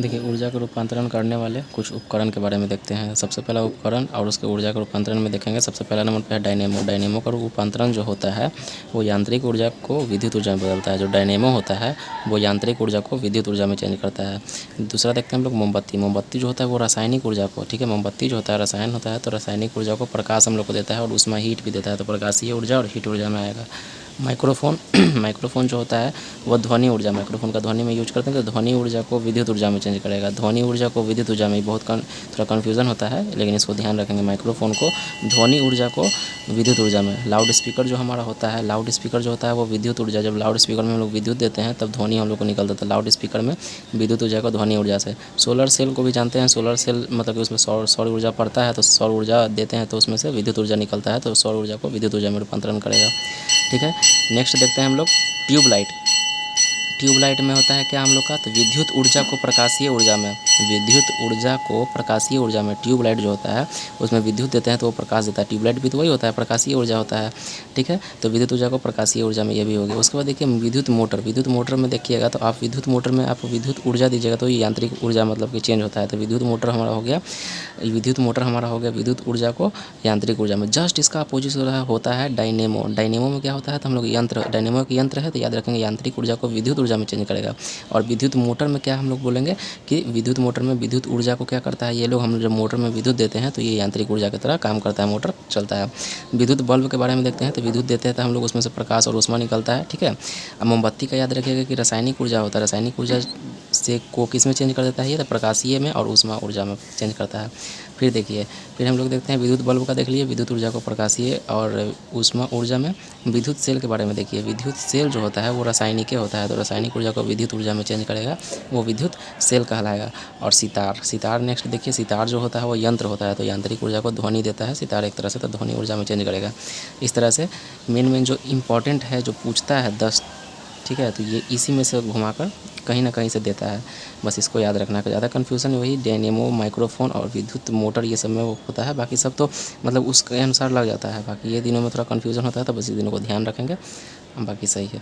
देखिए, ऊर्जा का रूपांतरण करने वाले कुछ उपकरण के बारे में देखते हैं। सबसे पहला उपकरण और उसके ऊर्जा का रूपांतरण में देखेंगे। सबसे पहला नंबर पे है डायनेमो। डायनेमो का रूपांतरण जो होता है वो यांत्रिक ऊर्जा को विद्युत ऊर्जा में बदलता है। जो डायनेमो होता है वो यांत्रिक ऊर्जा को विद्युत ऊर्जा में चेंज करता है। दूसरा देखते हैं हम लोग मोमबत्ती। मोमबत्ती जो होता है वो रासायनिक ऊर्जा को, ठीक है, मोमबत्ती जो होता है रसायन होता है, तो रासायनिक ऊर्जा को प्रकाश हम लोग को देता है और उसमें हीट भी देता है, तो प्रकाशीय ऊर्जा और हीट ऊर्जा में आएगा। माइक्रोफोन माइक्रोफोन जो होता है वो ध्वनि ऊर्जा, माइक्रोफोन का ध्वनि में यूज करते हैं, तो ध्वनि ऊर्जा को विद्युत ऊर्जा में चेंज करेगा। ध्वनि ऊर्जा को विद्युत ऊर्जा में बहुत थोड़ा कन्फ्यूज़न होता है, लेकिन इसको ध्यान रखेंगे। माइक्रोफोन को ध्वनि ऊर्जा को विद्युत ऊर्जा में। लाउड स्पीकर जो हमारा होता है, लाउड स्पीकर जो होता है वो विद्युत ऊर्जा, जब लाउड स्पीकर में हम लोग विद्युत देते हैं तब ध्वनि हम लोग को निकलता है, तो लाउड स्पीकर में विद्युत ऊर्जा को ध्वनि ऊर्जा से। सोलर सेल को भी जानते हैं। सोलर सेल मतलब कि उसमें सौर ऊर्जा पड़ता है, तो सौर ऊर्जा देते हैं तो उसमें से विद्युत ऊर्जा निकलता है, तो सौर ऊर्जा को विद्युत ऊर्जा में रूपांतरण करेगा। ठीक है, नेक्स्ट देखते हैं हम लोग ट्यूबलाइट। ट्यूबलाइट में होता है क्या हम लोग का, तो विद्युत ऊर्जा को प्रकाशीय ऊर्जा में, विद्युत ऊर्जा को प्रकाशीय ऊर्जा में ट्यूबलाइट जो होता है उसमें विद्युत देते हैं तो वो प्रकाश देता है। ट्यूबलाइट भी तो वही होता है, प्रकाशीय ऊर्जा होता है। ठीक है, तो विद्युत ऊर्जा को प्रकाशीय ऊर्जा में ये भी हो गया। उसके बाद देखिए विद्युत मोटर। विद्युत मोटर में देखिएगा तो आप विद्युत मोटर में आप विद्युत ऊर्जा दीजिएगा तो ये यांत्रिक ऊर्जा मतलब कि चेंज होता है, तो विद्युत मोटर हमारा हो गया, विद्युत मोटर हमारा हो गया विद्युत ऊर्जा को यांत्रिक ऊर्जा में। जस्ट इसका अपोजिट होता है डायनेमो। डायनेमो में क्या होता है, तो हम लोग यंत्र, डायनेमो एक यंत्र है तो याद रखेंगे यांत्रिक ऊर्जा को विद्युत ऊर्जा में चेंज करेगा। और विद्युत मोटर में क्या हम लोग बोलेंगे कि विद्युत मोटर में विद्युत ऊर्जा को क्या करता है, ये लोग हम जब मोटर में विद्युत देते हैं तो ये यांत्रिक ऊर्जा की तरह काम करता है, मोटर चलता है। विद्युत बल्ब के बारे में देखते हैं, तो विद्युत देते हैं तो हम लोग उसमें से प्रकाश और ऊष्मा निकलता है। ठीक है, अब मोमबत्ती का याद रखिएगा कि रासायनिक ऊर्जा होता है, रासायनिक ऊर्जा से को किस में चेंज कर देता है, ये तो प्रकाशीय में और ऊष्मा ऊर्जा में चेंज करता है। फिर देखिए, फिर हम लोग देखते हैं विद्युत बल्ब का, देख लिए विद्युत ऊर्जा को प्रकाशीय और ऊष्मा ऊर्जा में। विद्युत सेल के बारे में देखिए, विद्युत सेल जो होता है वो रासायनिक होता है, तो रासायनिक ऊर्जा को विद्युत ऊर्जा में चेंज करेगा, वो विद्युत सेल कहलाएगा। और सितार, सितार नेक्स्ट देखिए, सितार जो होता है वो यंत्र होता है, तो यांत्रिक ऊर्जा को ध्वनि देता है सितार एक तरह से, तो ध्वनि ऊर्जा में चेंज करेगा। इस तरह से मेन जो इम्पॉर्टेंट है जो पूछता है 10, ठीक है, तो ये इसी में से घुमाकर कहीं ना कहीं से देता है, बस इसको याद रखना। ज़्यादा कन्फ्यूज़न वही डायनेमो, माइक्रोफोन और विद्युत मोटर ये सब में वो होता है, बाकी सब तो मतलब उसके अनुसार लग जाता है। बाकी ये दिनों में थोड़ा कन्फ्यूज़न होता है, तो बस इस दिनों को ध्यान रखेंगे, बाकी सही है।